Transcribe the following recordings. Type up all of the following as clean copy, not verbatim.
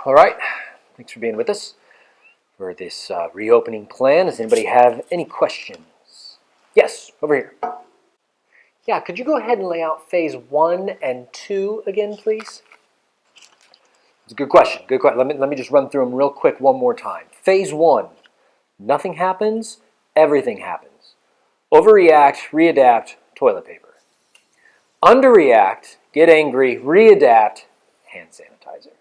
All right, thanks for being with us for this reopening plan. Does anybody have any questions? Yes, over here. Yeah, could you go ahead and lay out phase 1 and 2 again, please? It's a good question. Good question. Let me just run through them real quick one more time. Phase 1, nothing happens, everything happens. Overreact, readapt, toilet paper. Underreact, get angry, readapt, hand sanitizer.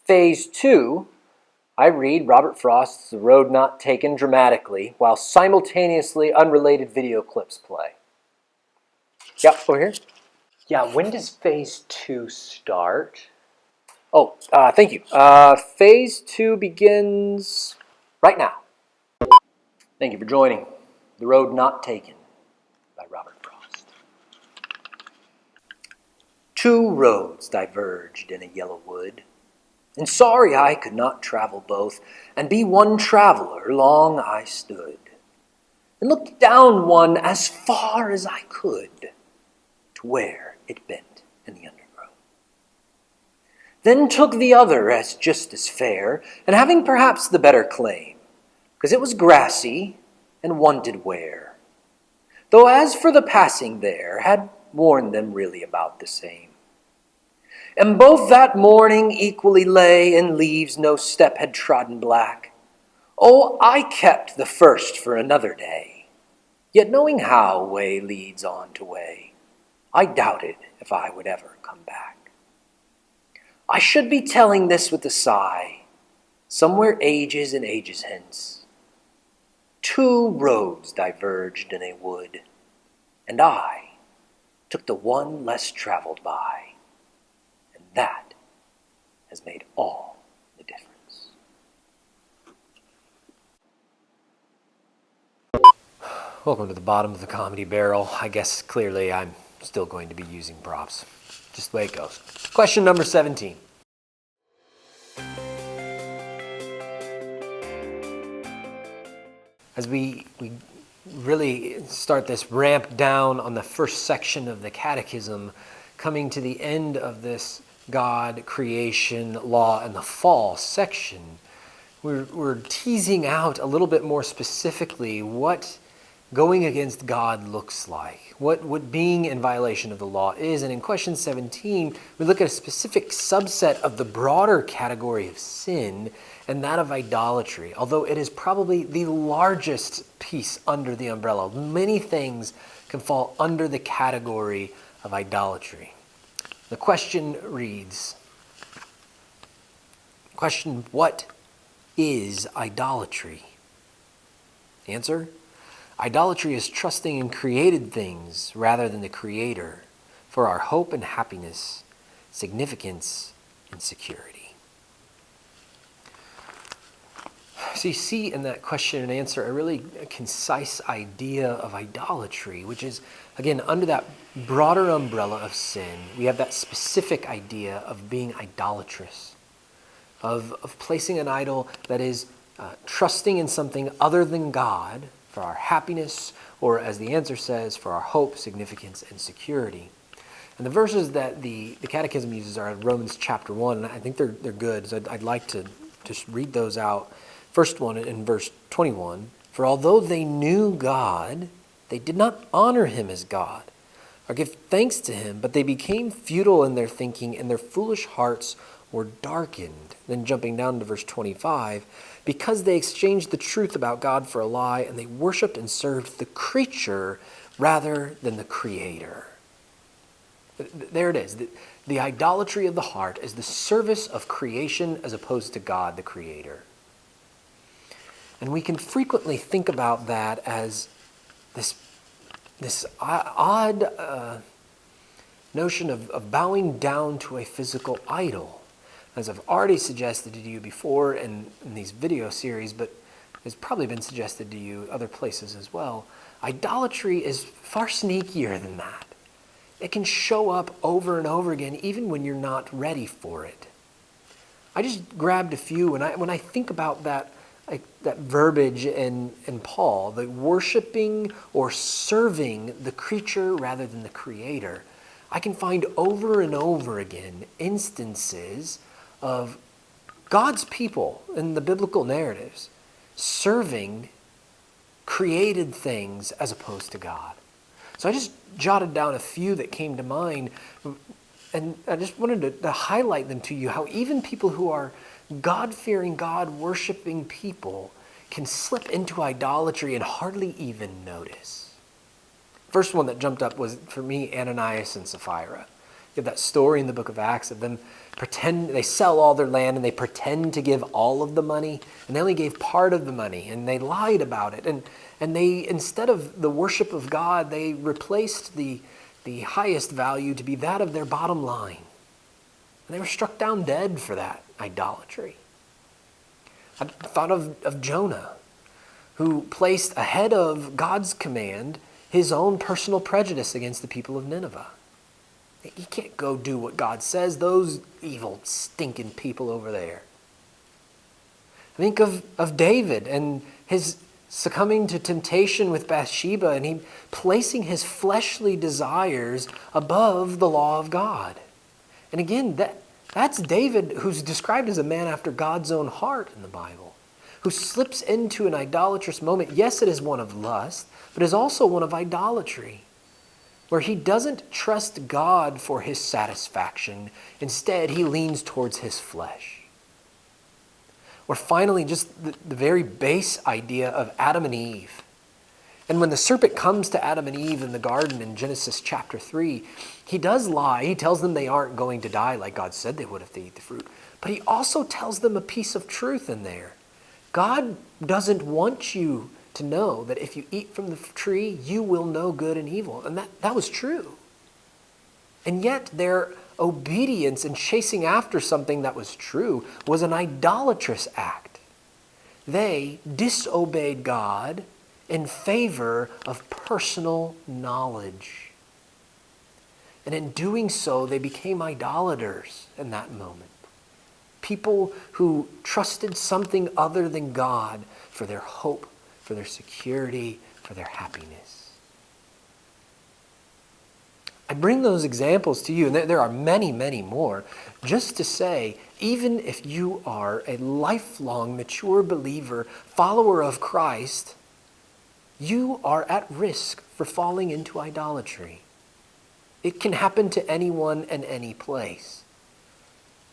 Phase 2, I read Robert Frost's The Road Not Taken dramatically while simultaneously unrelated video clips play. Yep, over here. Yeah, when does phase 2 start? Oh, thank you. Phase 2 begins right now. Thank you for joining The Road Not Taken by Robert Frost. Two roads diverged in a yellow wood, and sorry I could not travel both, and be one traveler long I stood, and looked down one as far as I could, to where it bent in the undergrowth. Then took the other as just as fair, and having perhaps the better claim, 'cause it was grassy and wanted wear, though as for the passing there, had worn them really about the same. And both that morning equally lay in leaves no step had trodden black. Oh, I kept the first for another day, yet knowing how way leads on to way, I doubted if I would ever come back. I should be telling this with a sigh, somewhere ages and ages hence. Two roads diverged in a wood, and I took the one less traveled by, and that has made all the difference. Welcome to the bottom of the comedy barrel. I guess clearly I'm still going to be using props. Just the way it goes. Question number 17. As we really start this ramp down on the first section of the Catechism, coming to the end of this God, creation, law, and the fall section, we're teasing out a little bit more specifically what going against God looks like, what being in violation of the law is. And in question 17, we look at a specific subset of the broader category of sin, and that of idolatry, although it is probably the largest piece under the umbrella. Many things can fall under the category of idolatry. The question reads, question, what is idolatry? Answer, idolatry is trusting in created things rather than the Creator for our hope and happiness, significance, and security. So you see in that question and answer a really concise idea of idolatry, which is, again, under that broader umbrella of sin, we have that specific idea of being idolatrous, of placing an idol that is trusting in something other than God for our happiness, or as the answer says, for our hope, significance, and security. And the verses that the Catechism uses are in Romans chapter 1, and I think they're good, so I'd like to just read those out. First one in verse 21, for although they knew God, they did not honor him as God or give thanks to him, but they became futile in their thinking, and their foolish hearts were darkened. Then jumping down to verse 25, because they exchanged the truth about God for a lie, and they worshiped and served the creature rather than the Creator. There it is. The idolatry of the heart is the service of creation as opposed to God, the Creator. And we can frequently think about that as this odd notion of bowing down to a physical idol. As I've already suggested to you before in these video series, but it's probably been suggested to you other places as well, idolatry is far sneakier than that. It can show up over and over again, even when you're not ready for it. I just grabbed a few, when I think about that verbiage in Paul, the worshiping or serving the creature rather than the Creator, I can find over and over again instances of God's people in the biblical narratives serving created things as opposed to God. So I just jotted down a few that came to mind, and I just wanted to highlight them to you, how even people who are God-fearing, God-worshiping people can slip into idolatry and hardly even notice. First one that jumped up was, for me, Ananias and Sapphira. You have that story in the book of Acts of them they sell all their land and they pretend to give all of the money, and they only gave part of the money, and they lied about it. And they, instead of the worship of God, they replaced the highest value to be that of their bottom line. And they were struck down dead for that idolatry. I thought of Jonah, who placed ahead of God's command his own personal prejudice against the people of Nineveh. He can't go do what God says, those evil, stinking people over there. I think of David and his succumbing to temptation with Bathsheba, and he placing his fleshly desires above the law of God. And again, that's David, who's described as a man after God's own heart in the Bible, who slips into an idolatrous moment. Yes, it is one of lust, but it is also one of idolatry, where he doesn't trust God for his satisfaction. Instead, he leans towards his flesh. Or finally, just the very base idea of Adam and Eve. And when the serpent comes to Adam and Eve in the garden in Genesis chapter 3, he does lie. He tells them they aren't going to die like God said they would if they eat the fruit. But he also tells them a piece of truth in there. God doesn't want you to know that if you eat from the tree, you will know good and evil. And that was true. And yet their obedience and chasing after something that was true was an idolatrous act. They disobeyed God in favor of personal knowledge. And in doing so, they became idolaters in that moment. People who trusted something other than God for their hope, for their security, for their happiness. I bring those examples to you, and there are many, many more, just to say, even if you are a lifelong, mature believer, follower of Christ, you are at risk for falling into idolatry. It can happen to anyone and any place.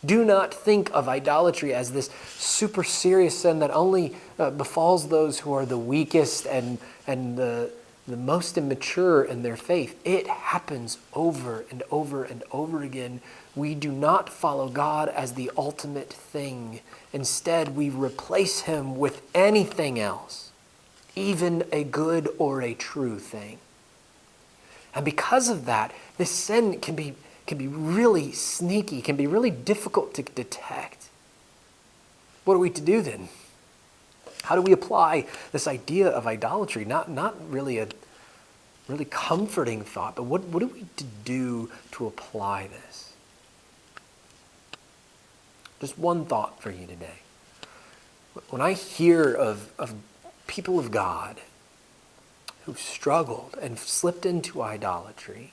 Do not think of idolatry as this super serious sin that only befalls those who are the weakest and the most immature in their faith. It happens over and over and over again. We do not follow God as the ultimate thing. Instead, we replace him with anything else, even a good or a true thing. And because of that, this sin can be really sneaky, can be really difficult to detect. What are we to do then? How do we apply this idea of idolatry? Not really a really comforting thought, but what are we to do to apply this? Just one thought for you today. When I hear of people of God who've struggled and slipped into idolatry,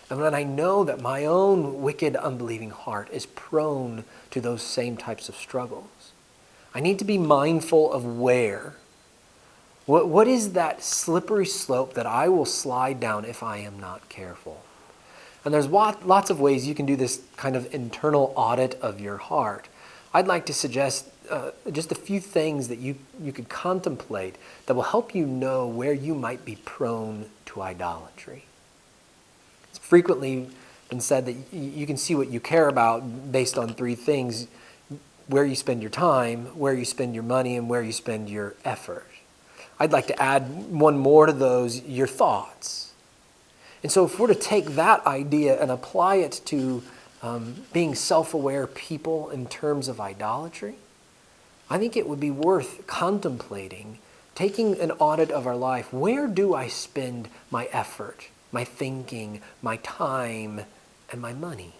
and when I know that my own wicked, unbelieving heart is prone to those same types of struggles, I need to be mindful of where. What is that slippery slope that I will slide down if I am not careful? And there's lots of ways you can do this kind of internal audit of your heart. I'd like to suggest just a few things that you could contemplate that will help you know where you might be prone to idolatry. It's frequently been said that you can see what you care about based on three things: where you spend your time, where you spend your money, and where you spend your effort. I'd like to add one more to those: your thoughts. And so if we're to take that idea and apply it to being self-aware people in terms of idolatry, I think it would be worth contemplating, taking an audit of our life. Where do I spend my effort, my thinking, my time, and my money?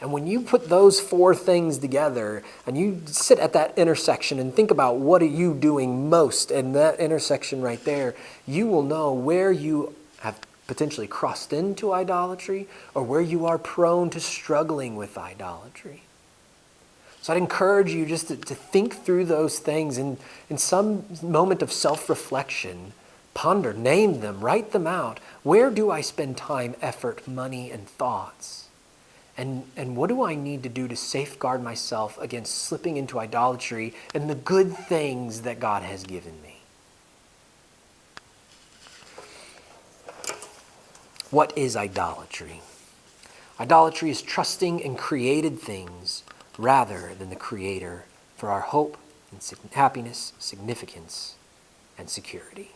And when you put those four things together and you sit at that intersection and think about what are you doing most in that intersection right there, you will know where you have potentially crossed into idolatry or where you are prone to struggling with idolatry. So I'd encourage you just to think through those things and in some moment of self-reflection, ponder, name them, write them out. Where do I spend time, effort, money, and thoughts? And what do I need to do to safeguard myself against slipping into idolatry and the good things that God has given me? What is idolatry? Idolatry is trusting in created things rather than the Creator for our hope and happiness, significance, and security.